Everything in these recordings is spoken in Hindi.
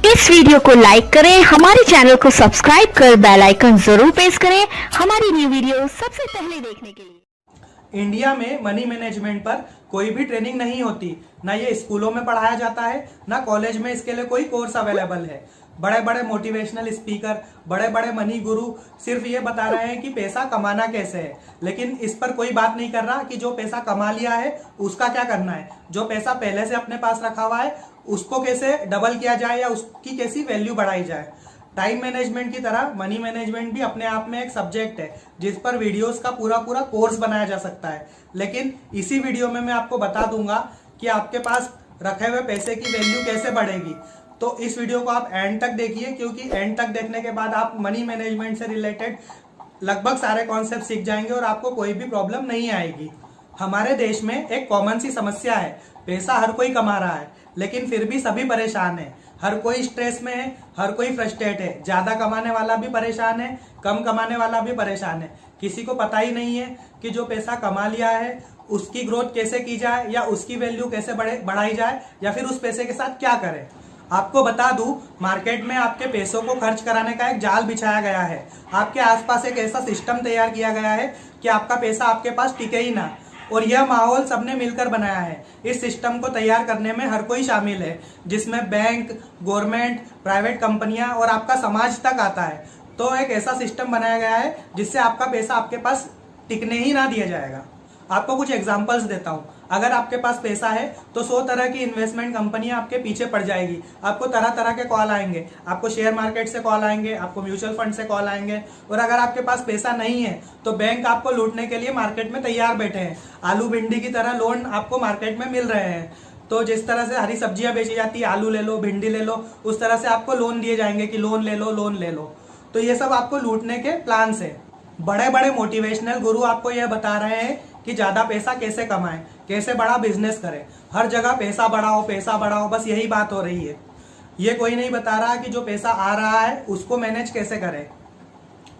इस वीडियो को लाइक करें, हमारे चैनल को सब्सक्राइब कर बेल आइकन जरूर प्रेस करें हमारी न्यू वीडियो सबसे पहले देखने के लिए। इंडिया में मनी मैनेजमेंट पर कोई भी ट्रेनिंग नहीं होती, ना ये स्कूलों में पढ़ाया जाता है, ना कॉलेज में इसके लिए कोई कोर्स अवेलेबल है। बड़े बड़े मोटिवेशनल स्पीकर, बड़े बड़े मनी गुरु सिर्फ ये बता रहे हैं कि पैसा कमाना कैसे है, लेकिन इस पर कोई बात नहीं कर रहा कि जो पैसा कमा लिया है उसका क्या करना है, जो पैसा पहले से अपने पास रखा हुआ है उसको कैसे डबल किया जाए या उसकी कैसी वैल्यू बढ़ाई जाए। टाइम मैनेजमेंट की तरह मनी मैनेजमेंट भी अपने आप में एक सब्जेक्ट है जिस पर वीडियोस का पूरा पूरा कोर्स बनाया जा सकता है, लेकिन इसी वीडियो में मैं आपको बता दूंगा कि आपके पास रखे हुए पैसे की वैल्यू कैसे बढ़ेगी। तो इस वीडियो को आप एंड तक देखिए, क्योंकि एंड तक देखने के बाद आप मनी मैनेजमेंट से रिलेटेड लगभग सारे कॉन्सेप्ट सीख जाएंगे और आपको कोई भी प्रॉब्लम नहीं आएगी। हमारे देश में एक कॉमन सी समस्या है, पैसा हर कोई कमा रहा है लेकिन फिर भी सभी परेशान है। हर कोई स्ट्रेस में है, हर कोई फ्रस्ट्रेट है, ज्यादा कमाने वाला भी परेशान है, कम कमाने वाला भी परेशान है। किसी को पता ही नहीं है कि जो पैसा कमा लिया है उसकी ग्रोथ कैसे की जाए या उसकी वैल्यू कैसे बढ़ाई जाए या फिर उस पैसे के साथ क्या करें। आपको बता दूं, मार्केट में आपके पैसों को खर्च कराने का एक जाल बिछाया गया है। आपके आसपास एक ऐसा सिस्टम तैयार किया गया है कि आपका पैसा आपके पास टिके ही ना, और यह माहौल सबने मिलकर बनाया है। इस सिस्टम को तैयार करने में हर कोई शामिल है, जिसमें बैंक, गवर्नमेंट, प्राइवेट कंपनियां और आपका समाज तक आता है। तो एक ऐसा सिस्टम बनाया गया है जिससे आपका पैसा आपके पास टिकने ही ना दिया जाएगा। आपको कुछ एग्जांपल्स देता हूं। अगर आपके पास पैसा है तो 100 तरह की इन्वेस्टमेंट कंपनियां आपके पीछे पड़ जाएगी। आपको तरह तरह के कॉल आएंगे, आपको शेयर मार्केट से कॉल आएंगे, आपको म्यूचुअल फंड से कॉल आएंगे। और अगर आपके पास पैसा नहीं है तो बैंक आपको लूटने के लिए मार्केट में तैयार बैठे हैं। आलू भिंडी की तरह लोन आपको मार्केट में मिल रहे हैं। तो जिस तरह से हरी सब्जियां बेची जाती है, आलू ले लो, भिंडी ले लो, उस तरह से आपको लोन दिए जाएंगे कि लोन ले लो, लोन ले लो। तो ये सब आपको लूटने के प्लान है। बड़े बड़े मोटिवेशनल गुरु आपको यह बता रहे हैं कि ज्यादा पैसा कैसे कमाएं, कैसे बड़ा बिजनेस करें। हर जगह पैसा बढ़ाओ, पैसा बढ़ाओ, बस यही बात हो रही है। ये कोई नहीं बता रहा कि जो पैसा आ रहा है उसको मैनेज कैसे करें।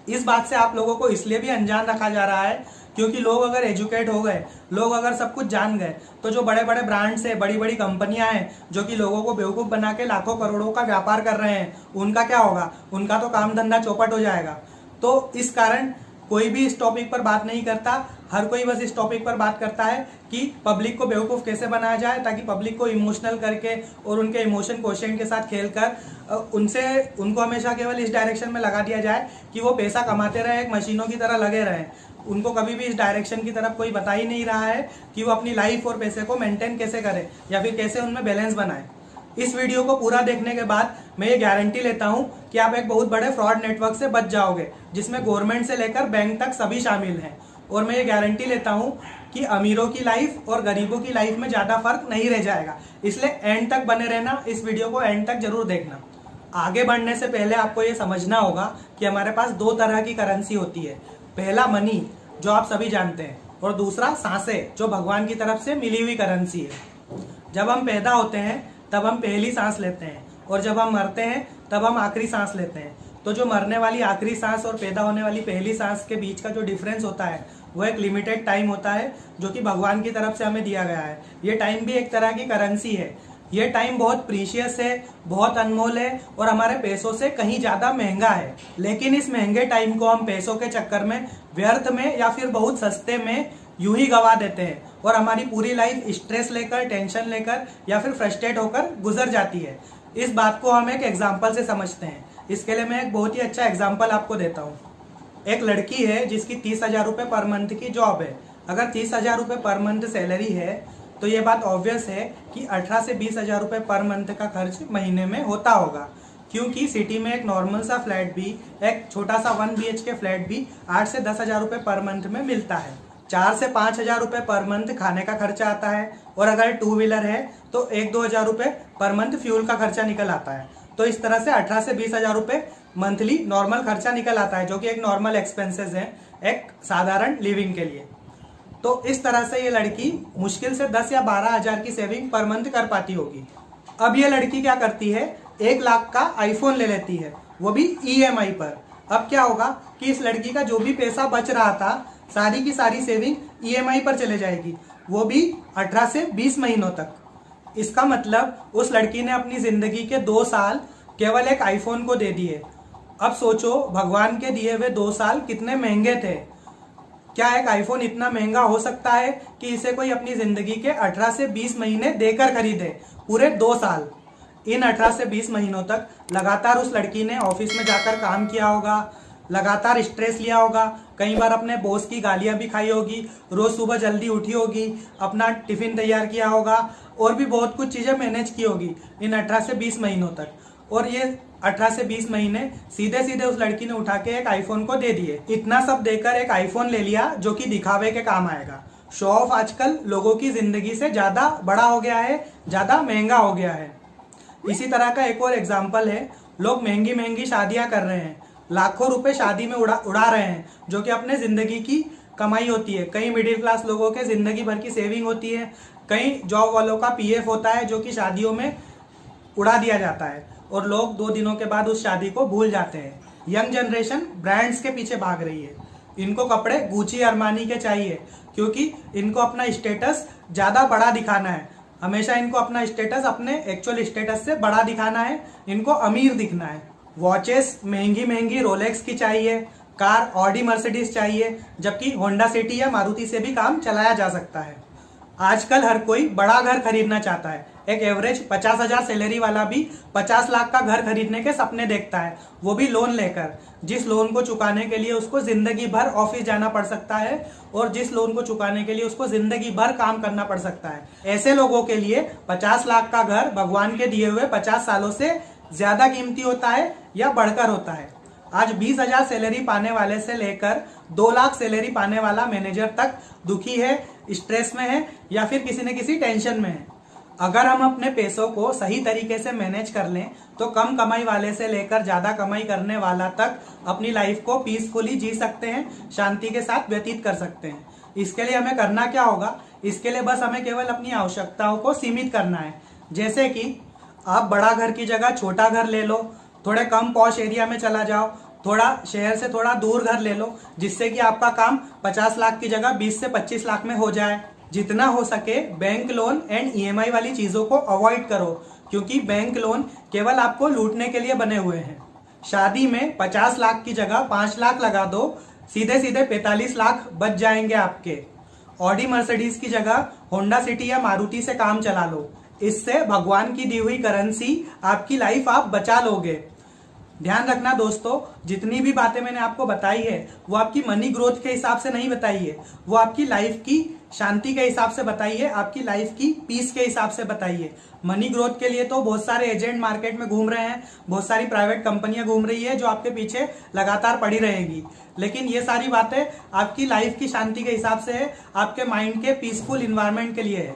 इस बात से आप लोगों को इसलिए भी अनजान रखा जा रहा है क्योंकि लोग अगर एजुकेट हो गए, लोग अगर सब कुछ जान गए, तो जो बड़े बड़े ब्रांड्स है, बड़ी बड़ी कंपनियां हैं जो कि लोगों को बेवकूफ बना के लाखों करोड़ों का व्यापार कर रहे हैं, उनका क्या होगा? उनका तो काम धंधा चौपट हो जाएगा। तो इस कारण कोई भी इस टॉपिक पर बात नहीं करता। हर कोई बस इस टॉपिक पर बात करता है कि पब्लिक को बेवकूफ कैसे बनाया जाए, ताकि पब्लिक को इमोशनल करके और उनके इमोशन क्वेश्चन के साथ खेलकर उनको हमेशा केवल इस डायरेक्शन में लगा दिया जाए कि वो पैसा कमाते रहे, एक मशीनों की तरह लगे रहे। उनको कभी भी इस डायरेक्शन की तरफ कोई बता ही नहीं रहा है कि वो अपनी लाइफ और पैसे को मेंटेन कैसे करे या फिर कैसे उनमें बैलेंस बनाए। इस वीडियो को पूरा देखने के बाद मैं ये गारंटी लेता हूं कि आप एक बहुत बड़े फ्रॉड नेटवर्क से बच जाओगे, जिसमें गवर्नमेंट से लेकर बैंक तक सभी शामिल हैं। और मैं ये गारंटी लेता हूं कि अमीरों की लाइफ और गरीबों की लाइफ में ज्यादा फर्क नहीं रह जाएगा। इसलिए एंड तक बने रहना, इस वीडियो को एंड तक जरूर देखना। आगे बढ़ने से पहले आपको ये समझना होगा कि हमारे पास दो तरह की करेंसी होती है। पहला मनी, जो आप सभी जानते हैं, और दूसरा सांसें, जो भगवान की तरफ से मिली हुई करेंसी है। जब हम पैदा होते हैं तब हम पहली सांस लेते हैं, और जब हम मरते हैं तब हम आखिरी सांस लेते हैं। तो जो मरने वाली आखिरी सांस और पैदा होने वाली पहली सांस के बीच का जो डिफरेंस होता है वो एक लिमिटेड टाइम होता है, जो कि भगवान की तरफ से हमें दिया गया है। ये टाइम भी एक तरह की करेंसी है। ये टाइम बहुत प्रीशियस है, बहुत अनमोल है और हमारे पैसों से कहीं ज्यादा महंगा है। लेकिन इस महंगे टाइम को हम पैसों के चक्कर में, व्यर्थ में या फिर बहुत सस्ते में यूं ही गवा देते हैं और हमारी पूरी लाइफ स्ट्रेस लेकर, टेंशन लेकर या फिर फ्रस्ट्रेट होकर गुजर जाती है। इस बात को हम एक एग्जाम्पल से समझते हैं। इसके लिए मैं एक बहुत ही अच्छा एग्जाम्पल आपको देता हूँ। एक लड़की है जिसकी 30,000 रुपये पर मंथ की जॉब है। अगर 30,000 रुपये पर मंथ सैलरी है तो ये बात ऑब्वियस है कि 18 से 20,000 रुपये पर मंथ का खर्च महीने में होता होगा, क्योंकि सिटी में एक नॉर्मल सा फ्लैट भी, एक छोटा सा 1 BHK फ्लैट भी 8 से 10,000 रुपये पर मंथ में मिलता है। 4 से 5,000 रुपये पर मंथ खाने का खर्चा आता है, और अगर 2 व्हीलर है तो 1-2 हजार रुपये पर मंथ फ्यूल का खर्चा निकल आता है। तो इस तरह से 18 से 20,000 रुपये मंथली नॉर्मल खर्चा निकल आता है, जो कि एक नॉर्मल एक्सपेंसेस है एक साधारण लिविंग के लिए। तो इस तरह से ये लड़की मुश्किल से 10 या 12 हजार की सेविंग पर मंथ कर पाती होगी। अब ये लड़की क्या करती है, 1 लाख का आईफोन ले लेती है, वो भी EMI पर। अब क्या होगा कि इस लड़की का जो भी पैसा बच रहा था, सारी की सारी सेविंग EMI पर चले जाएगी, वो भी 18 से 20 महीनों तक। इसका मतलब उस लड़की ने अपनी जिंदगी के 2 साल केवल एक आईफोन को दे दिए। अब सोचो भगवान के दिए हुए 2 साल कितने महंगे थे। क्या एक आईफोन इतना महंगा हो सकता है कि इसे कोई अपनी जिंदगी के 18 से 20 महीने देकर खरीदे? पूरे 2 साल। इन 18 से 20 महीनों तक लगातार उस लड़की ने ऑफिस में जाकर काम किया होगा, लगातार स्ट्रेस लिया होगा, कई बार अपने बॉस की गालियां भी खाई होगी, रोज सुबह जल्दी उठी होगी, अपना टिफिन तैयार किया होगा और भी बहुत कुछ चीजें मैनेज की होगी इन 18 से 20 महीनों तक। और ये 18 से 20 महीने सीधे सीधे उस लड़की ने उठा के एक आईफोन को दे दिए। इतना सब देकर एक आईफोन ले लिया जो कि दिखावे के काम आएगा। शो ऑफ आजकल लोगों की जिंदगी से ज्यादा बड़ा हो गया है, ज्यादा महंगा हो गया है। इसी तरह का एक और एग्जाम्पल है, लोग महंगी महंगी शादियां कर रहे हैं, लाखों रुपए शादी में उड़ा रहे हैं, जो कि अपने जिंदगी की कमाई होती है। कई मिडिल क्लास लोगों के जिंदगी भर की सेविंग होती है, कई जॉब वालों का पीएफ होता है जो कि शादियों में उड़ा दिया जाता है और लोग 2 दिनों के बाद उस शादी को भूल जाते हैं। यंग जनरेशन ब्रांड्स के पीछे भाग रही है। इनको कपड़े गुची अरमानी के चाहिए क्योंकि इनको अपना स्टेटस ज्यादा बड़ा दिखाना है। हमेशा इनको अपना स्टेटस अपने एक्चुअल स्टेटस से बड़ा दिखाना है, इनको अमीर दिखना है। वॉचेस महंगी महंगी रोलेक्स की चाहिए, कार ऑडी मर्सिडीज चाहिए, जबकि होंडा सिटी या मारुति से भी काम चलाया जा सकता है। आजकल हर कोई बड़ा घर खरीदना चाहता है। एक एवरेज 50,000 सैलरी वाला भी 50 लाख का घर खरीदने के सपने देखता है, वो भी लोन लेकर, जिस लोन को चुकाने के लिए उसको जिंदगी भर ऑफिस जाना पड़ सकता है और जिस लोन को चुकाने के लिए उसको जिंदगी भर काम करना पड़ सकता है। ऐसे लोगों के लिए 50 लाख का घर भगवान के दिए हुए 50 सालों से ज्यादा कीमती होता है या बढ़कर होता है। आज 20,000 सैलरी पाने वाले से लेकर 2 लाख सैलरी पाने वाला मैनेजर तक दुखी है, स्ट्रेस में है या फिर किसी न किसी टेंशन में है। अगर हम अपने पैसों को सही तरीके से मैनेज कर लें तो कम कमाई वाले से लेकर ज्यादा कमाई करने वाला तक अपनी लाइफ को पीसफुली जी सकते हैं, शांति के साथ व्यतीत कर सकते हैं। इसके लिए हमें करना क्या होगा? इसके लिए बस हमें केवल अपनी आवश्यकताओं को सीमित करना है। जैसे कि आप बड़ा घर की जगह छोटा घर ले लो, थोड़े कम पॉश एरिया में चला जाओ, थोड़ा शहर से थोड़ा दूर घर ले लो, जिससे कि आपका काम 50 लाख की जगह 20 से 25 लाख में हो जाए। जितना हो सके बैंक लोन एंड ईएमआई वाली चीजों को अवॉइड करो, क्योंकि बैंक लोन केवल आपको लूटने के लिए बने हुए हैं। शादी में 50 लाख की जगह 5 लाख लगा दो, सीधे सीधे 45 लाख बच जाएंगे आपके। ऑडी मर्सिडीज की जगह होंडा सिटी या मारुति से काम चला लो, इससे भगवान की दी हुई करेंसी आपकी लाइफ आप बचा लोगे। ध्यान रखना दोस्तों, जितनी भी बातें मैंने आपको बताई है वो आपकी मनी ग्रोथ के हिसाब से नहीं बताई है, वो आपकी लाइफ की शांति के हिसाब से बताई है, आपकी लाइफ की पीस के हिसाब से बताई है। मनी ग्रोथ के लिए तो बहुत सारे एजेंट मार्केट में घूम रहे हैं, बहुत सारी प्राइवेट कंपनियां घूम रही है जो आपके पीछे लगातार पड़ी रहेगी, लेकिन ये सारी बातें आपकी लाइफ की शांति के हिसाब से है, आपके माइंड के पीसफुल इन्वायरमेंट के लिए है।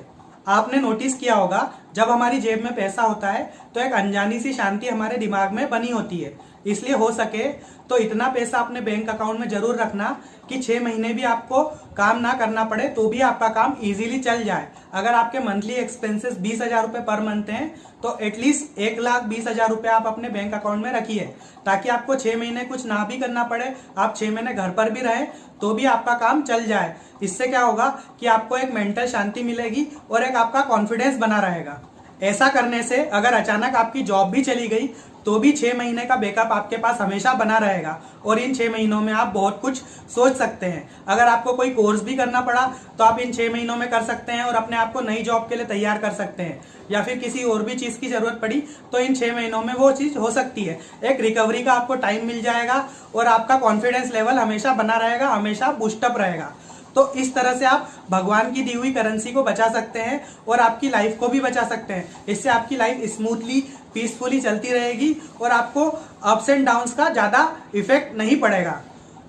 आपने नोटिस किया होगा जब हमारी जेब में पैसा होता है तो एक अनजानी सी शांति हमारे दिमाग में बनी होती है। इसलिए हो सके तो इतना पैसा अपने बैंक अकाउंट में जरूर रखना कि 6 महीने भी आपको काम ना करना पड़े तो भी आपका काम इजीली चल जाए। अगर आपके मंथली एक्सपेंसेस 20,000 रुपए पर मंथ हैं तो एटलीस्ट 1,20,000 रुपए आप अपने बैंक अकाउंट में रखिए, ताकि आपको 6 महीने कुछ ना भी करना पड़े, आप 6 महीने घर पर भी रहें तो भी आपका काम चल जाए। इससे क्या होगा कि आपको एक मेंटल शांति मिलेगी और एक आपका कॉन्फिडेंस बना रहेगा। ऐसा करने से अगर अचानक आपकी जॉब भी चली गई तो भी 6 महीने का बैकअप आपके पास हमेशा बना रहेगा और इन 6 महीनों में आप बहुत कुछ सोच सकते हैं। अगर आपको कोई कोर्स भी करना पड़ा तो आप इन 6 महीनों में कर सकते हैं और अपने आप को नई जॉब के लिए तैयार कर सकते हैं, या फिर किसी और भी चीज की जरूरत पड़ी तो इन 6 महीनों में वो चीज हो सकती है। एक रिकवरी का आपको टाइम मिल जाएगा और आपका कॉन्फिडेंस लेवल हमेशा बना रहेगा, हमेशा बूस्टअप रहेगा। तो इस तरह से आप भगवान की दी हुई करेंसी को बचा सकते हैं और आपकी लाइफ को भी बचा सकते हैं। इससे आपकी लाइफ स्मूथली पीसफुली चलती रहेगी और आपको अप्स एंड डाउन्स का ज्यादा इफेक्ट नहीं पड़ेगा।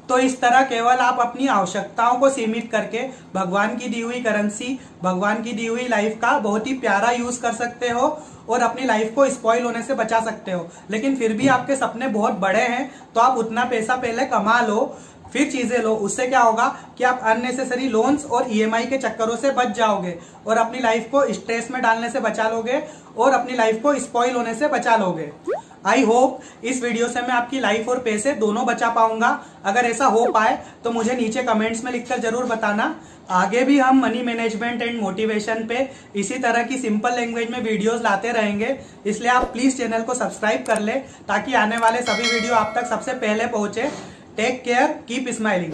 तो इस तरह केवल आप अपनी आवश्यकताओं को सीमित करके भगवान की दी हुई करेंसी, भगवान की दी हुई लाइफ का बहुत ही प्यारा यूज कर सकते हो और अपनी लाइफ को स्पॉइल होने से बचा सकते हो। लेकिन फिर भी आपके सपने बहुत बड़े हैं तो आप उतना पैसा पहले कमा लो, फिर चीजें लो। उससे क्या होगा कि आप अननेसेसरी लोन्स और ईएमआई के चक्करों से बच जाओगे और अपनी लाइफ को स्ट्रेस में डालने से बचा लोगे और अपनी लाइफ को स्पॉइल होने से बचा लोगे। आई होप इस वीडियो से मैं आपकी लाइफ और पैसे दोनों बचा पाऊंगा। अगर ऐसा हो पाए तो मुझे नीचे कमेंट्स में लिखकर जरूर बताना। आगे भी हम मनी मैनेजमेंट एंड मोटिवेशन पे इसी तरह की सिंपल लैंग्वेज में वीडियोस लाते रहेंगे, इसलिए आप प्लीज चैनल को सब्सक्राइब कर ले ताकि आने वाले सभी वीडियो आप तक सबसे पहले पहुंचे। Take care, keep smiling.